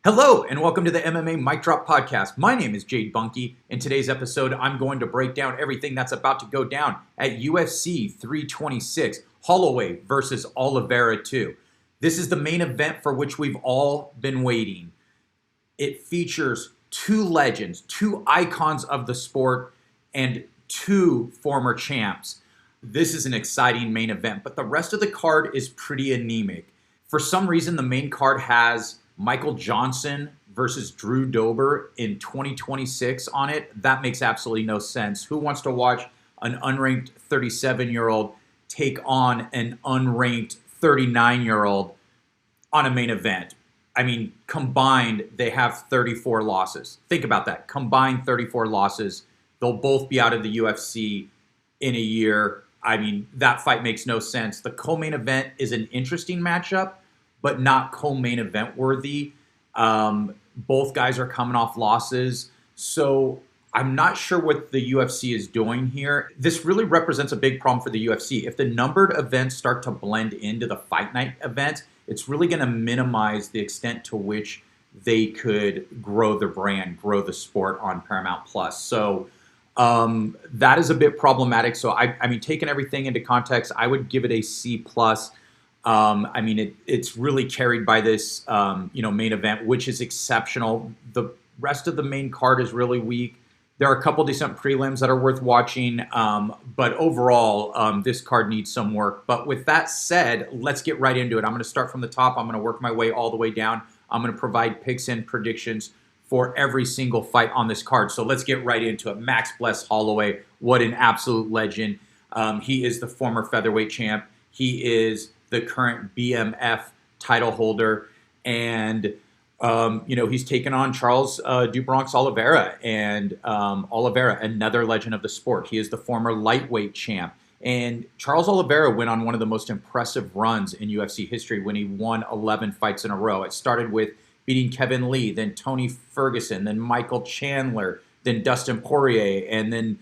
Hello, and welcome to the MMA Mic Drop podcast. My name is Jade Bunky. In today's episode, I'm going to break down everything that's about to go down at UFC 326, Holloway versus Oliveira 2. This is the main event for which we've all been waiting. It features two legends, two icons of the sport, and two former champs. This is an exciting main event, but the rest of the card is pretty anemic. For some reason, the main card has Michael Johnson versus Drew Dober in 2026 on it. That makes absolutely no sense. Who wants to watch an unranked 37-year-old take on an unranked 39-year-old on a main event? I mean, combined, they have 34 losses. Think about that. Combined 34 losses. They'll both be out of the UFC in a year. I mean, that fight makes no sense. The co-main event is an interesting matchup, but not co-main event worthy. Both guys are coming off losses. So I'm not sure what the UFC is doing here. This really represents a big problem for the UFC. If the numbered events start to blend into the fight night events, it's really going to minimize the extent to which they could grow the brand, grow the sport on Paramount Plus. So that is a bit problematic. So I mean, taking everything into context, I would give it a C+. I mean, it's really carried by this, main event, which is exceptional. The rest of the main card is really weak. There are a couple decent prelims that are worth watching, but overall, this card needs some work. But with that said, let's get right into it. I'm going to start from the top. I'm going to work my way all the way down. I'm going to provide picks and predictions for every single fight on this card. So let's get right into it. Max Bless Holloway, what an absolute legend. He is the former featherweight champ. He is the current BMF title holder, and he's taken on Charles Oliveira, and Oliveira, another legend of the sport. He is the former lightweight champ, and Charles Oliveira went on one of the most impressive runs in UFC history when he won 11 fights in a row. It started with beating Kevin Lee, then Tony Ferguson, then Michael Chandler, then Dustin Poirier, and then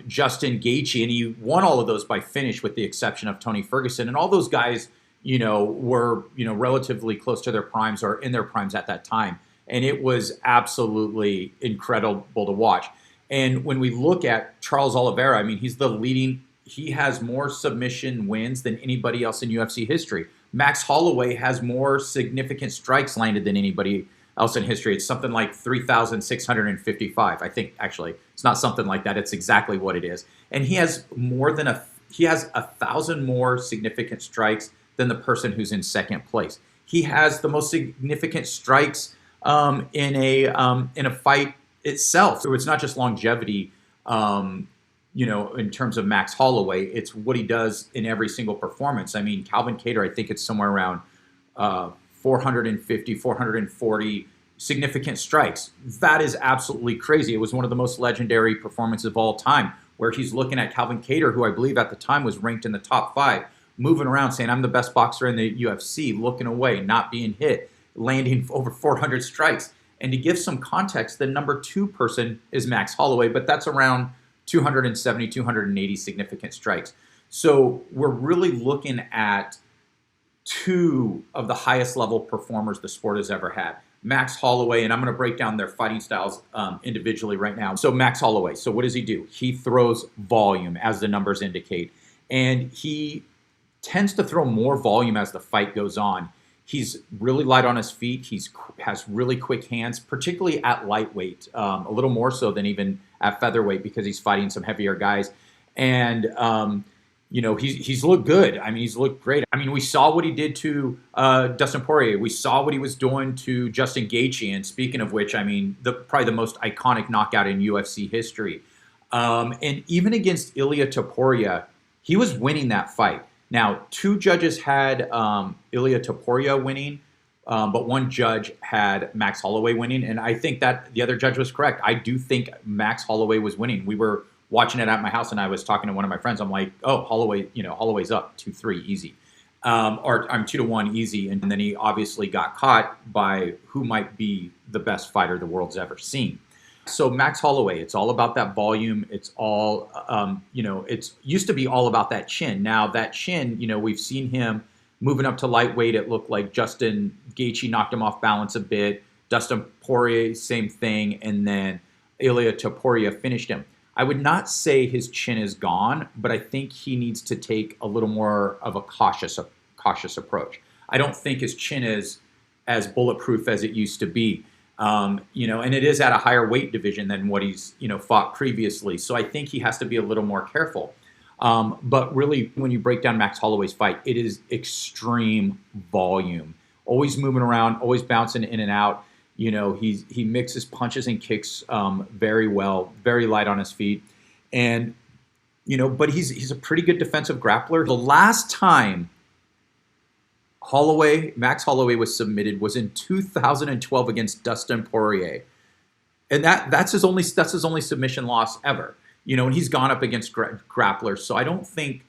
Justin Gaethje, and he won all of those by finish with the exception of Tony Ferguson. And all those guys, were, relatively close to their primes or in their primes at that time. And it was absolutely incredible to watch. And when we look at Charles Oliveira, I mean, he has more submission wins than anybody else in UFC history. Max Holloway has more significant strikes landed than anybody else in history. It's something like 3,655. I think actually it's not something like that. It's exactly what it is. And he has he has 1,000 more significant strikes than the person who's in second place. He has the most significant strikes in a fight itself. So it's not just longevity, in terms of Max Holloway. It's what he does in every single performance. I mean, Calvin Kattar, I think it's somewhere around 450, 440 significant strikes. That is absolutely crazy. It was one of the most legendary performances of all time, where he's looking at Calvin Kattar, who I believe at the time was ranked in the top 5, moving around saying, I'm the best boxer in the UFC, looking away, not being hit, landing over 400 strikes. And to give some context, the number 2 person is Max Holloway, but that's around 270, 280 significant strikes. So we're really looking at two of the highest level performers the sport has ever had. Max Holloway, and I'm going to break down their fighting styles individually right now. So Max Holloway, so what does he do? He throws volume, as the numbers indicate. And he tends to throw more volume as the fight goes on. He's really light on his feet. He has really quick hands, particularly at lightweight, a little more so than even at featherweight because he's fighting some heavier guys. And he's looked good. I mean, he's looked great. I mean, we saw what he did to Dustin Poirier. We saw what he was doing to Justin Gaethje. And speaking of which, I mean, probably the most iconic knockout in UFC history. And even against Ilia Topuria, he was winning that fight. Now, 2 judges had Ilia Topuria winning, but 1 judge had Max Holloway winning. And I think that the other judge was correct. I do think Max Holloway was winning. We were watching it at my house, and I was talking to one of my friends. I'm like, oh, Holloway's up 2-3 easy. Or I'm 2-1 easy. And then he obviously got caught by who might be the best fighter the world's ever seen. So Max Holloway, it's all about that volume. It's all, it's used to be all about that chin. Now that chin, we've seen him moving up to lightweight. It looked like Justin Gaethje knocked him off balance a bit. Dustin Poirier, same thing, and then Ilia Topuria finished him. I would not say his chin is gone, but I think he needs to take a little more of a cautious approach. I don't think his chin is as bulletproof as it used to be. And it is at a higher weight division than what he's, fought previously. So I think he has to be a little more careful. But really, when you break down Max Holloway's fight, it is extreme volume. Always moving around, always bouncing in and out. He mixes punches and kicks very well, very light on his feet. And, but he's a pretty good defensive grappler. The last time Max Holloway was submitted was in 2012 against Dustin Poirier. And that's his only submission loss ever. And he's gone up against grapplers. So I don't think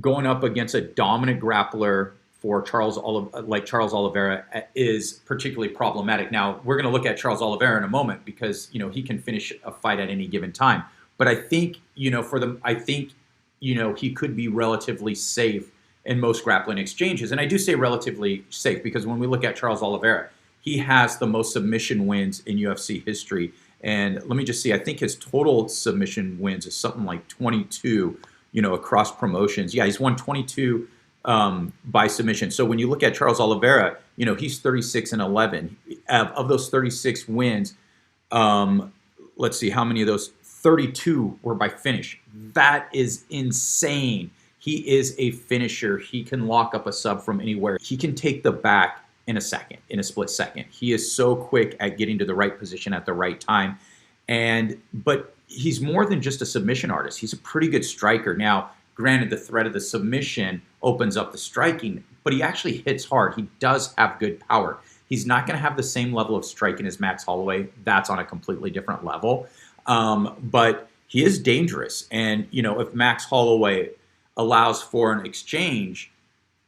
going up against a dominant grappler for Charles Oliveira is particularly problematic. Now, we're going to look at Charles Oliveira in a moment because, he can finish a fight at any given time. But I think, he could be relatively safe in most grappling exchanges. And I do say relatively safe because when we look at Charles Oliveira, he has the most submission wins in UFC history. And let me just see, I think his total submission wins is something like 22, across promotions. Yeah, he's won 22 by submission. So when you look at Charles Oliveira, he's 36-11. Of those 36 wins, let's see, how many of those? 32 were by finish. That is insane. He is a finisher. He can lock up a sub from anywhere. He can take the back in a split second. He is so quick at getting to the right position at the right time. But he's more than just a submission artist. He's a pretty good striker. Now, granted, the threat of the submission opens up the striking, but he actually hits hard. He does have good power. He's not going to have the same level of striking as Max Holloway. That's on a completely different level. But he is dangerous. And, if Max Holloway allows for an exchange,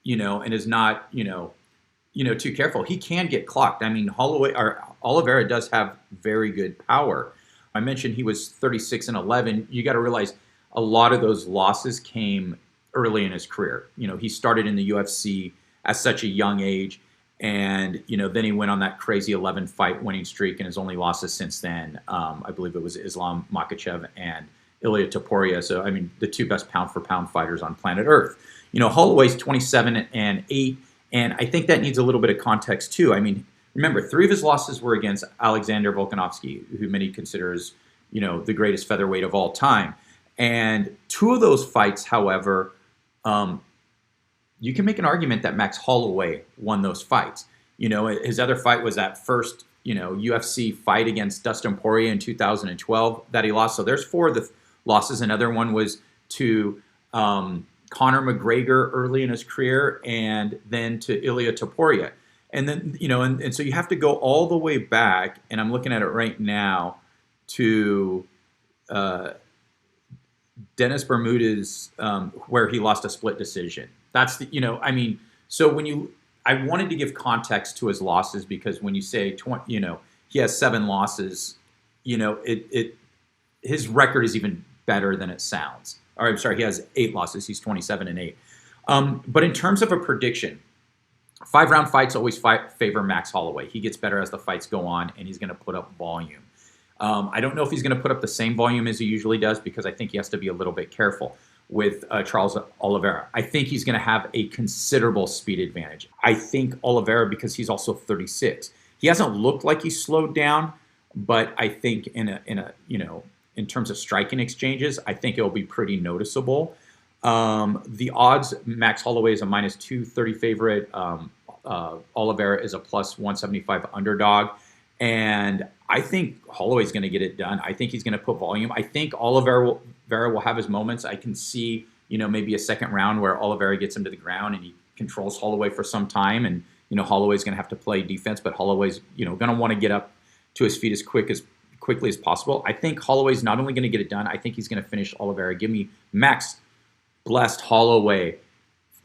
and is not, too careful, he can get clocked. I mean, Oliveira does have very good power. I mentioned he was 36-11. You got to realize a lot of those losses came early in his career. He started in the UFC at such a young age, and then he went on that crazy 11 fight winning streak, and his only losses since then, I believe it was Islam Makhachev and Ilia Topuria. So, I mean, the two best pound for pound fighters on planet Earth. Holloway's 27-8, and I think that needs a little bit of context too. I mean, remember, 3 of his losses were against Alexander Volkanovski, who many consider as, the greatest featherweight of all time. And 2 of those fights, however, you can make an argument that Max Holloway won those fights. His other fight was that first, UFC fight against Dustin Poirier in 2012 that he lost. So there's 4 of the losses. Another one was to Conor McGregor early in his career, and then to Ilia Topuria. And then, and so you have to go all the way back, and I'm looking at it right now, to Dennis Bermudez, where he lost a split decision. That's the, so I wanted to give context to his losses, because when you say, he has 7 losses, his record is even better than it sounds. Or I'm sorry, he has 8 losses. He's 27-8. But in terms of a prediction, 5-round fights always favor Max Holloway. He gets better as the fights go on, and he's going to put up volume. I don't know if he's going to put up the same volume as he usually does, because I think he has to be a little bit careful with Charles Oliveira. I think he's going to have a considerable speed advantage. I think Oliveira, because he's also 36, he hasn't looked like he's slowed down, but I think in terms of striking exchanges, I think it'll be pretty noticeable. The odds, Max Holloway is a -230 favorite. Oliveira is a +175 underdog. And I think Holloway's going to get it done. I think he's going to put volume. I think Oliveira will have his moments. I can see, maybe a second round where Oliveira gets him to the ground and he controls Holloway for some time. And, Holloway's going to have to play defense, but Holloway's, going to want to get up to his feet as quickly as possible. I think Holloway's not only going to get it done, I think he's going to finish Oliveira. Give me Max blessed Holloway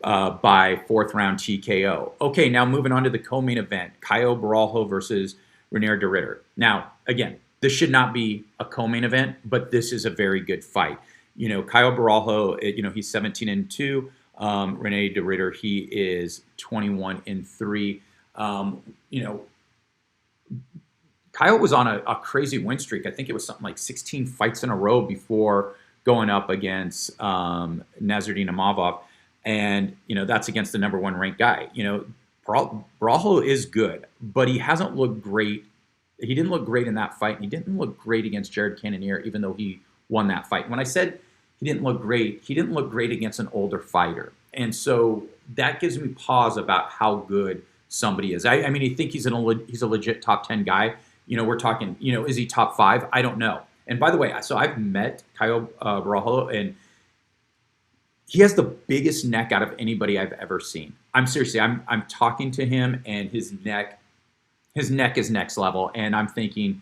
by 4th round TKO. Okay, now moving on to the co-main event, Caio Borralho versus Reinier de Ridder. Now, again, this should not be a co-main event, but this is a very good fight. Caio Borralho, he's 17-2. Reinier de Ridder, he is 21-3. Kyle was on a crazy win streak. I think it was something like 16 fights in a row before going up against Nasruddin Imavov. And, that's against the number one ranked guy. Brawlhalla is good, but he hasn't looked great. He didn't look great in that fight. And he didn't look great against Jared Cannonier, even though he won that fight. When I said he didn't look great against an older fighter. And so that gives me pause about how good somebody is. I mean, I think he's a legit top 10 guy. We're talking, is he top 5? I don't know. And by the way, so I've met Caio Brawlhalla, and he has the biggest neck out of anybody I've ever seen. I'm talking to him, and his neck is next level. And I'm thinking,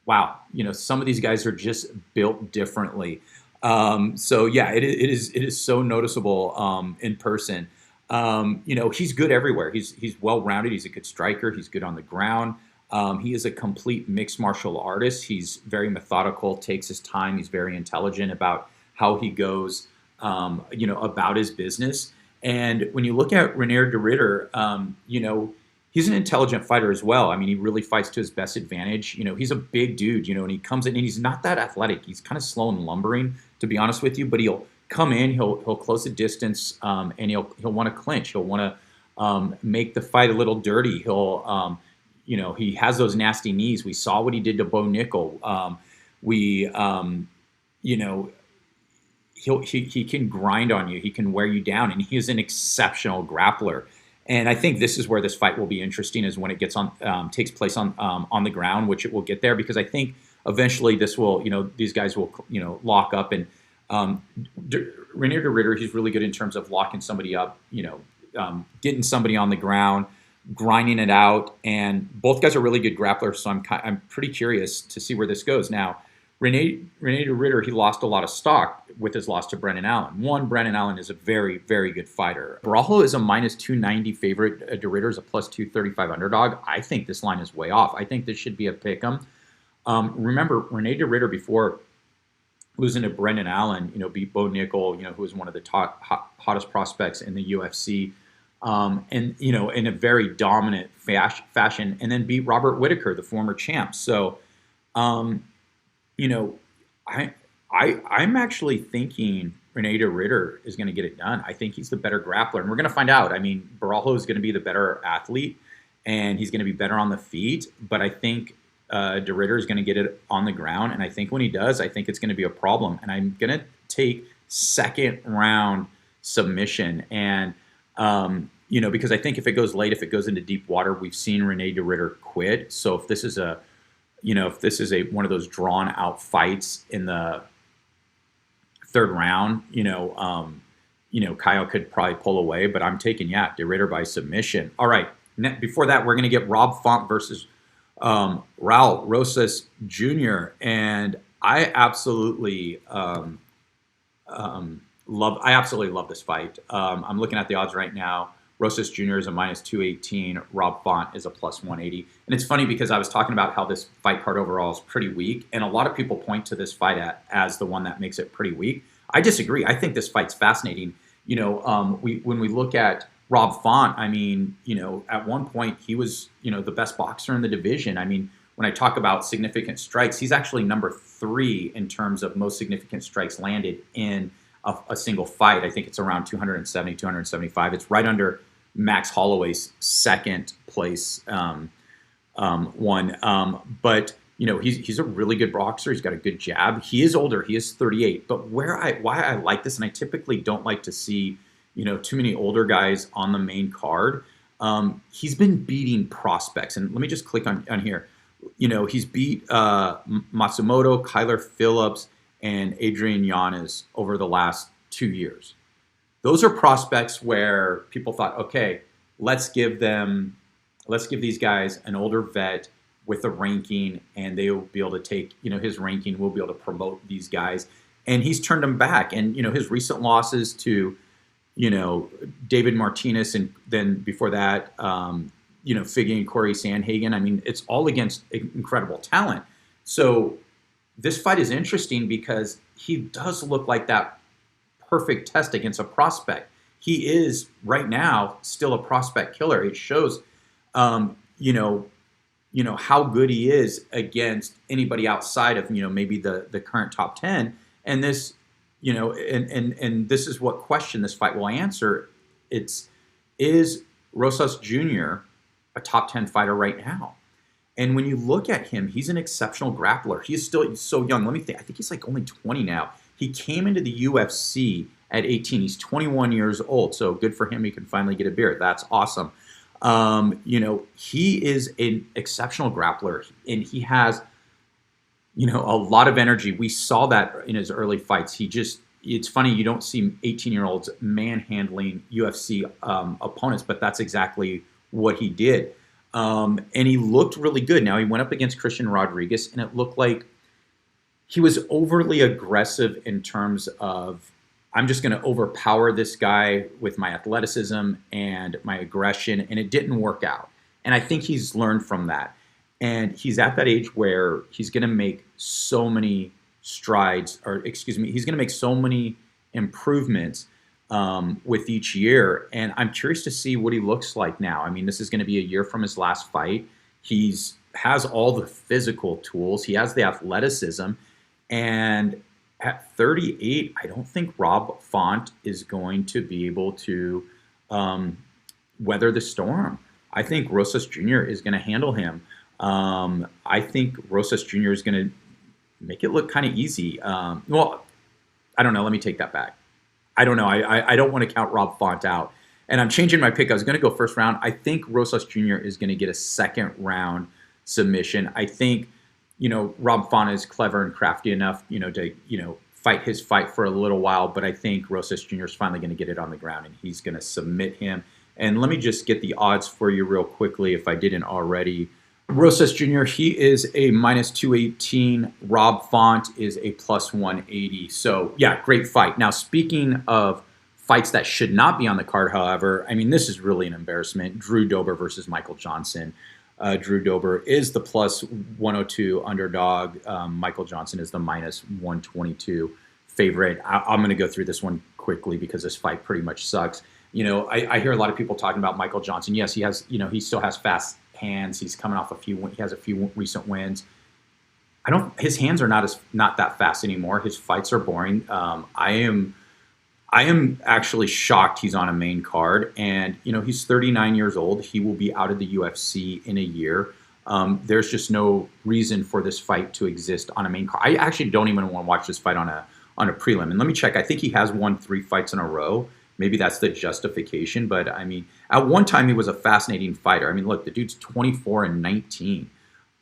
wow, some of these guys are just built differently. So yeah, it is so noticeable in person. He's good everywhere. He's well-rounded. He's a good striker. He's good on the ground. He is a complete mixed martial artist. He's very methodical, takes his time. He's very intelligent about how he goes, about his business. And when you look at Reinier de Ridder, he's an intelligent fighter as well. I mean, he really fights to his best advantage. He's a big dude, and he comes in and he's not that athletic. He's kind of slow and lumbering, to be honest with you, but he'll come in, he'll close the distance, and he'll want to clinch. He'll want to make the fight a little dirty. He has those nasty knees. We saw what he did to Bo Nickel. He can grind on you. He can wear you down, and he is an exceptional grappler. And I think this is where this fight will be interesting, is when it takes place on the ground, which it will get there, because I think eventually this will, these guys will, lock up. And Reinier de Ridder, he's really good in terms of locking somebody up, getting somebody on the ground, grinding it out. And both guys are really good grapplers, so I'm pretty curious to see where this goes. Now, Reinier de Ridder, he lost a lot of stock with his loss to Brendan Allen. Brendan Allen is a very, very good fighter. Brawlhalla is a minus 290 favorite. De Ridder is a plus 235 underdog. I think this line is way off. I think this should be a pick'em. Remember, Reinier de Ridder, before losing to Brendan Allen, beat Bo Nickel, who was one of the hottest prospects in the UFC, and in a very dominant fashion, and then beat Robert Whittaker, the former champ. So, I'm actually thinking Reinier de Ridder is going to get it done. I think he's the better grappler, and we're going to find out. I mean, Brawlhalla is going to be the better athlete, and he's going to be better on the feet, but I think de Ridder is going to get it on the ground, and I think when he does, I think it's going to be a problem. And I'm going to take second round submission, and because I think if it goes late, if it goes into deep water, we've seen Reinier de Ridder quit. So if this is one of those drawn out fights in the third round, Kyle could probably pull away, but I'm taking de Ridder by submission. All right, before that, we're going to get Rob Font versus Raul Rosas Jr. And I absolutely love this fight. I'm looking at the odds right now. Rosas Jr. is a minus 218. Rob Font is a plus 180. And it's funny because I was talking about how this fight card overall is pretty weak, and a lot of people point to this fight as the one that makes it pretty weak. I disagree. I think this fight's fascinating. When we look at Rob Font, I mean, at one point he was, the best boxer in the division. I mean, when I talk about significant strikes, he's actually number 3 in terms of most significant strikes landed in a single fight. I think it's around 270, 275. It's right under Max Holloway's second place one. But he's a really good boxer. He's got a good jab. He is older. He is 38. But why I like this, and I typically don't like to see too many older guys on the main card. He's been beating prospects, and let me just click on here. He's beat Matsumoto, Kyler Phillips, and Adrian Yanez over the last 2 years. Those are prospects where people thought, okay, let's give these guys an older vet with a ranking, and they will be able to take, his ranking will be able to promote these guys. And he's turned them back. And, his recent losses to, David Martinez, and then before that, Figgy and Corey Sandhagen. I mean, it's all against incredible talent. So this fight is interesting because he does look like that perfect test against a prospect. He is right now still a prospect killer. It shows, how good he is against anybody outside of, maybe the current top 10. And this, and this is what question this fight will answer. Is Rosas Jr. a top 10 fighter right now? And when you look at him, he's an exceptional grappler. He's so young. Let me think. I think he's like only 20 now. He came into the UFC at 18. He's 21 years old. So good for him. He can finally get a beard. That's awesome. He is an exceptional grappler, and he has, a lot of energy. We saw that in his early fights. It's funny, you don't see 18-year-olds manhandling UFC opponents, but that's exactly what he did. And he looked really good. Now, he went up against Christian Rodriguez, and it looked like he was overly aggressive in terms of, I'm just going to overpower this guy with my athleticism and my aggression, and it didn't work out. And I think he's learned from that. And he's at that age where he's going to make so many strides, he's going to make so many improvements with each year. And I'm curious to see what he looks like now. I mean, this is going to be a year from his last fight. Has all the physical tools. He has the athleticism. And at 38, I don't think Rob Font is going to be able to weather the storm. I think Rosas Jr. is going to handle him. I think Rosas Jr. is going to make it look kind of easy. Well, I don't know. Let me take that back. I don't know. I don't want to count Rob Font out. And I'm changing my pick. I was going to go first round. I think Rosas Jr. is going to get a second round submission. I think, Rob Font is clever and crafty enough, to, fight his fight for a little while. But I think Rosas Jr. is finally going to get it on the ground, and he's going to submit him. And let me just get the odds for you real quickly if I didn't already. Rosas Jr., he is a minus 218. Rob Font is a plus 180. So, yeah, great fight. Now, speaking of fights that should not be on the card, however, I mean, this is really an embarrassment. Drew Dober versus Michael Johnson. Drew Dober is the plus 102 underdog. Michael Johnson is the minus 122 favorite. I'm going to go through this one quickly because this fight pretty much sucks. I hear a lot of people talking about Michael Johnson. Yes, he has, he still has fast hands. He's coming off he has a few recent wins. His hands are not that fast anymore. His fights are boring. I am actually shocked he's on a main card, and he's 39 years old. He will be out of the UFC in a year. There's just no reason for this fight to exist on a main card. I actually don't even want to watch this fight on a prelim. And let me check. I think he has won 3 fights in a row. Maybe that's the justification, but I mean, at one time he was a fascinating fighter. I mean, look, the dude's 24-19.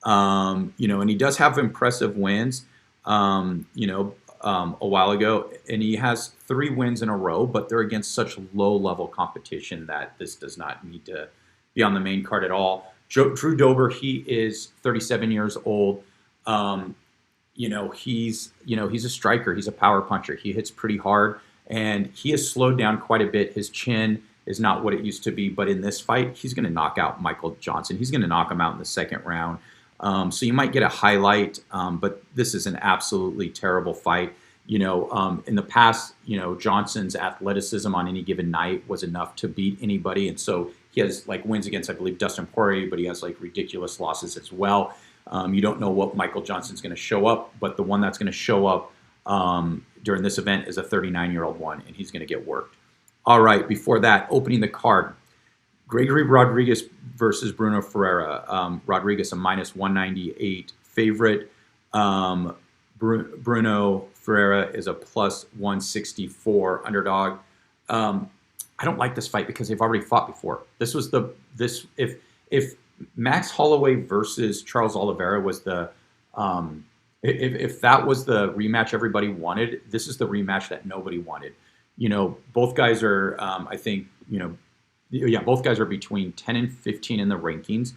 And he does have impressive wins. A while ago, and he has 3 wins in a row, but they're against such low-level competition that this does not need to be on the main card at all. Drew Dober, he is 37 years old. He's a striker. He's a power puncher. He hits pretty hard, and he has slowed down quite a bit. His chin is not what it used to be, but in this fight, he's going to knock out Michael Johnson. He's going to knock him out in the second round. So you might get a highlight, but this is an absolutely terrible fight. In the past, Johnson's athleticism on any given night was enough to beat anybody. And so he has wins against, I believe, Dustin Poirier, but he has ridiculous losses as well. You don't know what Michael Johnson's going to show up, but the one that's going to show up during this event is a 39-year-old one, and he's going to get worked. All right, before that, opening the card. Gregory Rodriguez versus Bruno Ferreira. Rodriguez a minus 198 favorite. Bruno Ferreira is a plus 164 underdog. I don't like this fight because they've already fought before. If Max Holloway versus Charles Oliveira was if that was the rematch everybody wanted, this is the rematch that nobody wanted. Both guys are both guys are between 10 and 15 in the rankings.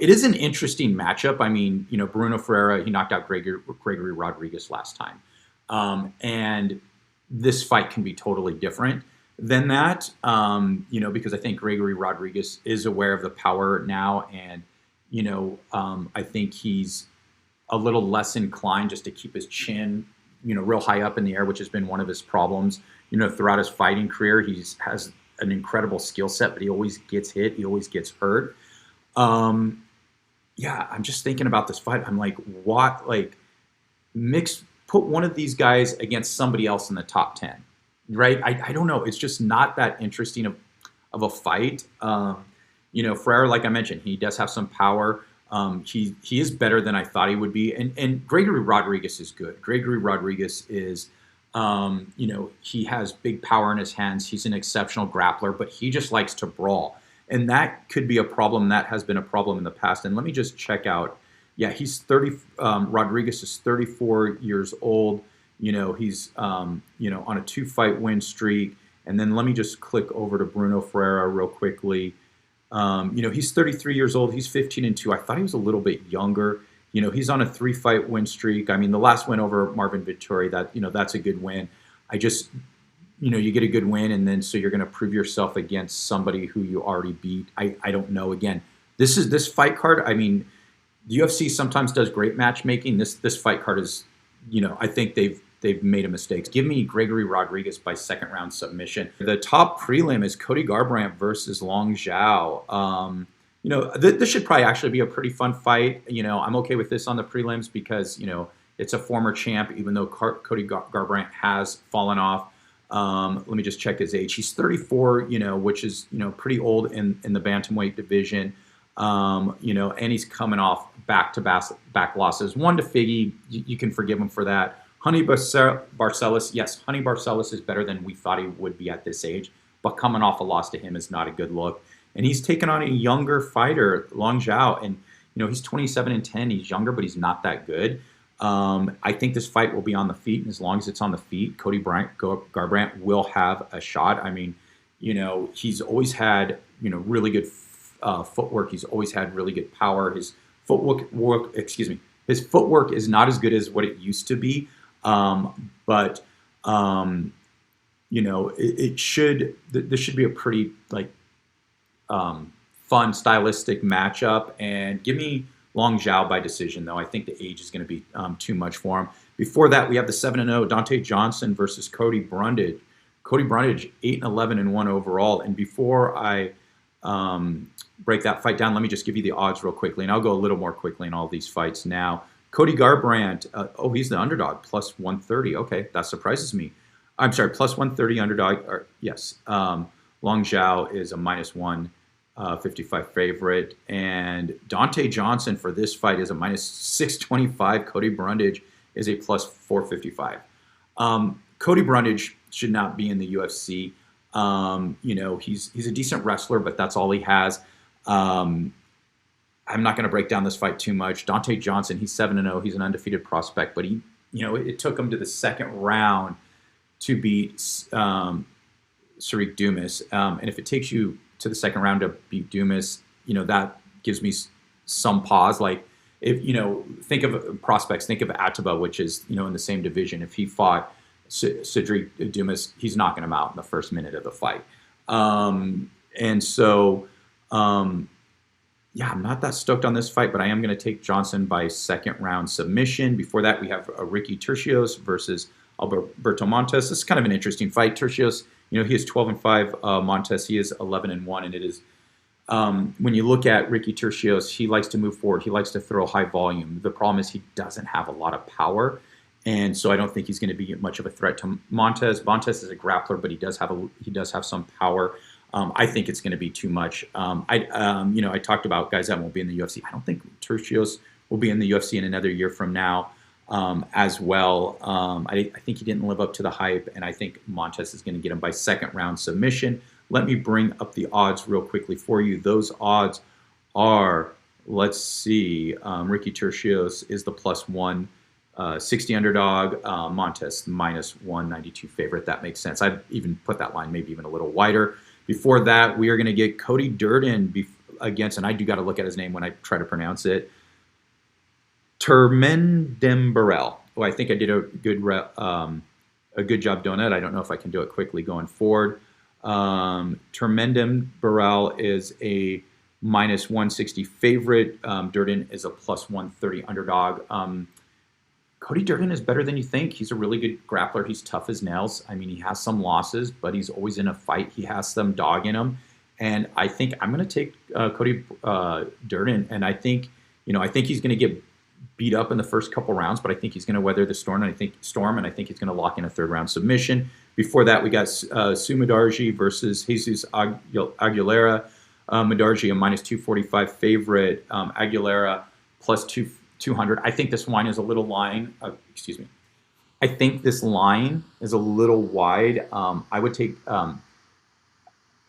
It is an interesting matchup. I mean, Bruno Ferreira, he knocked out Gregory Rodriguez last time. And this fight can be totally different than that, because I think Gregory Rodriguez is aware of the power now. And, I think he's a little less inclined just to keep his chin, real high up in the air, which has been one of his problems, throughout his fighting career. He has an incredible skill set, but he always gets hit. He always gets hurt. yeah, I'm just thinking about this fight. I'm like, what? Like, put one of these guys against somebody else in the top 10, right? I don't know. It's just not that interesting of a fight. Ferrer, like I mentioned, he does have some power. He is better than I thought he would be. And Gregory Rodriguez is good. Gregory Rodriguez is, he has big power in his hands. He's an exceptional grappler, but he just likes to brawl. And that could be a problem. That has been a problem in the past. And let me just check out. Yeah, he's 30. Rodriguez is 34 years old. He's on a 2-fight win streak. And then let me just click over to Bruno Ferreira real quickly. He's 33 years old. He's 15-2. I thought he was a little bit younger. He's on a 3-fight win streak. I mean, the last win over Marvin Vettori, that's a good win. I just, you get a good win, and then so you're going to prove yourself against somebody who you already beat. I don't know. Again, this fight card. I mean, the UFC sometimes does great matchmaking. This fight card is, I think they've made a mistake. Give me Gregory Rodriguez by second round submission. The top prelim is Cody Garbrandt versus Long Zhao. This should probably actually be a pretty fun fight. I'm okay with this on the prelims because, it's a former champ, even though Cody Garbrandt has fallen off. Let me just check his age. He's 34, which is, pretty old in the bantamweight division. And he's coming off back-to-back losses. One to Figgy, you can forgive him for that. Honey Barcelos, yes, Honey Barcelos is better than we thought he would be at this age, but coming off a loss to him is not a good look. And he's taken on a younger fighter, Long Zhao, and he's 27-10. He's younger, but he's not that good. I think this fight will be on the feet, and as long as it's on the feet, Cody Garbrandt will have a shot. I mean, he's always had really good footwork. He's always had really good power. His footwork is not as good as what it used to be, but this should be a pretty fun stylistic matchup. And give me Long Zhao by decision, though. I think the age is going to be too much for him. Before that, we have the 7-0 Dante Johnson versus Cody Brundage. Cody Brundage 8-11-1 overall. And before I break that fight down, let me just give you the odds real quickly, and I'll go a little more quickly in all these fights now. Cody Garbrandt, he's the underdog, plus 130. Okay, that surprises me. I'm sorry, plus 130 underdog. Yes. Long Zhao is a minus 155 favorite, and Dante Johnson for this fight is a minus 625. Cody Brundage is a plus 455. Cody Brundage should not be in the UFC. He's a decent wrestler, but that's all he has. I'm not going to break down this fight too much. Dante Johnson, he's 7-0. He's an undefeated prospect, but it took him to the second round to beat Sariq Dumas. And if it takes you to the second round to beat Dumas, that gives me some pause. Like, if think of prospects, think of Atiba, which is in the same division. If he fought Sariq Dumas, he's knocking him out in the first minute of the fight. I'm not that stoked on this fight, but I am going to take Johnson by second round submission. Before that, we have Ricky Turcios versus Alberto Montes. This is kind of an interesting fight. Turcios, he is 12-5. Montes, he is 11-1, and it is. When you look at Ricky Turcios, he likes to move forward. He likes to throw high volume. The problem is he doesn't have a lot of power, and so I don't think he's going to be much of a threat to Montes. Montes is a grappler, but he does have some power. I think it's going to be too much. I talked about guys that won't be in the UFC. I don't think Turcios will be in the UFC in another year from now as well. I think he didn't live up to the hype, and I think Montes is going to get him by second round submission. Let me bring up the odds real quickly for you. Those odds are, let's see, Ricky Turcios is the plus 160 underdog, Montes minus 192 favorite. That makes sense. I've even put that line maybe even a little wider. Before that, we are going to get Cody Durden against, and I do got to look at his name when I try to pronounce it, Termendembarel. Oh, I think I did a good job doing it. I don't know if I can do it quickly going forward. Termendembarel is a minus 160 favorite. Durden is a plus 130 underdog. Cody Durden is better than you think. He's a really good grappler. He's tough as nails. I mean, he has some losses, but he's always in a fight. He has some dog in him. And I think I'm going to take Cody Durden, and I think I think he's going to get beat up in the first couple rounds, but I think he's going to weather the storm, and I think he's going to lock in a third round submission. Before that, we got Sumidarji versus Jesus Aguilera. Medarji a minus 245 favorite. Aguilera plus 200. I think this line is a little excuse me. I think this line is a little wide. I would take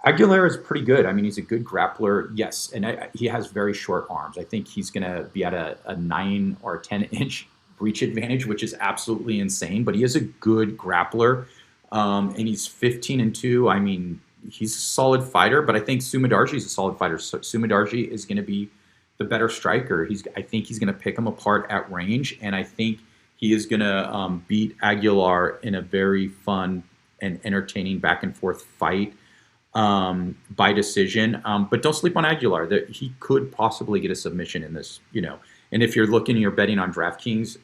Aguilera is pretty good. I mean, he's a good grappler, yes, and he has very short arms. I think he's going to be at a 9 or 10-inch reach advantage, which is absolutely insane. But he is a good grappler, and he's 15-2. I mean, he's a solid fighter, but I think Sumidarji is a solid fighter. So Sumidarji is going to be the better striker. I think he's going to pick him apart at range, and I think he is going to beat Aguilar in a very fun and entertaining back and forth fight. By decision, but don't sleep on Aguilar. That he could possibly get a submission in this, And if you're you're betting on DraftKings,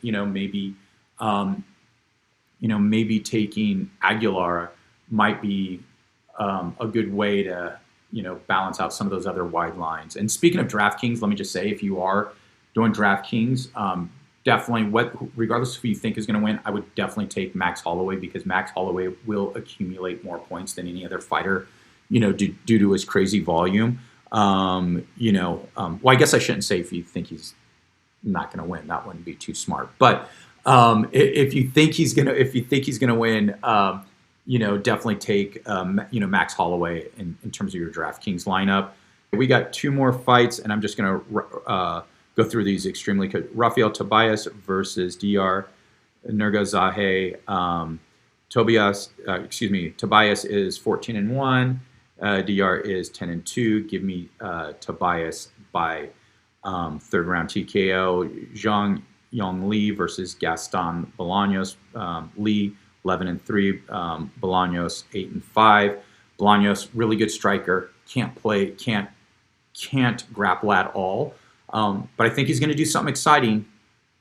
maybe taking Aguilar might be a good way to, balance out some of those other wide lines. And speaking of DraftKings, let me just say, if you are doing DraftKings, definitely, regardless of who you think is going to win, I would definitely take Max Holloway, because Max Holloway will accumulate more points than any other fighter. Due to his crazy volume. Well, I guess I shouldn't say if you think he's not going to win. That wouldn't be too smart. But if you think he's gonna win, definitely take Max Holloway in terms of your DraftKings lineup. We got 2 more fights, and I'm just going to go through these extremely quick. Rafael Tobias versus Dr. Nurgazahe. Tobias is 14-1. DR is 10-2. Give me Tobias by third round TKO. Jeong-yeong Lee versus Gaston Bolaños. Lee 11-3. Bolaños 8-5. Bolaños, really good striker. Can't grapple at all. But I think he's going to do something exciting.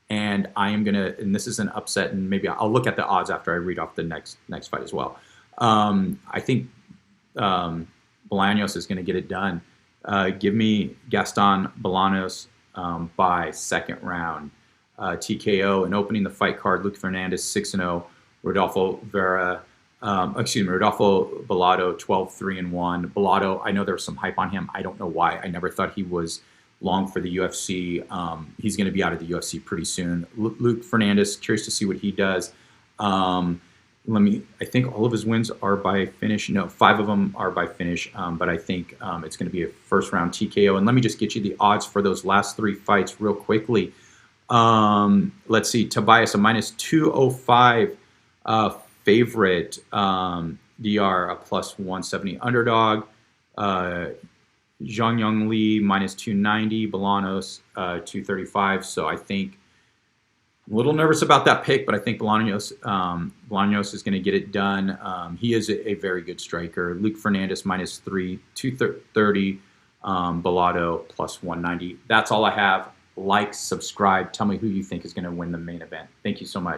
And and this is an upset, and maybe I'll look at the odds after I read off the next fight as well. I think Bolaños is going to get it done. Give me Gaston Bolaños by second round TKO. And opening the fight card, Luke Fernandez 6-0, Rodolfo Bellato 12-3-1. Bellato, I know there was some hype on him. I don't know why. I never thought he was long for the UFC. He's going to be out of the UFC pretty soon. Luke Fernandez, curious to see what he does. I think all of his wins are by finish. No, 5 of them are by finish, but I think it's going to be a first round TKO. And let me just get you the odds for those last 3 fights real quickly. Let's see, Tobias, a minus 205 favorite. DR, a plus 170 underdog. Jeong-yeong Lee, minus 290. Bolaños, 235. So I think I'm a little nervous about that pick, but I think Bolaños is going to get it done. He is a very good striker. Luke Fernandez, minus 230. Bellato, plus 190. That's all I have. Like, subscribe. Tell me who you think is going to win the main event. Thank you so much.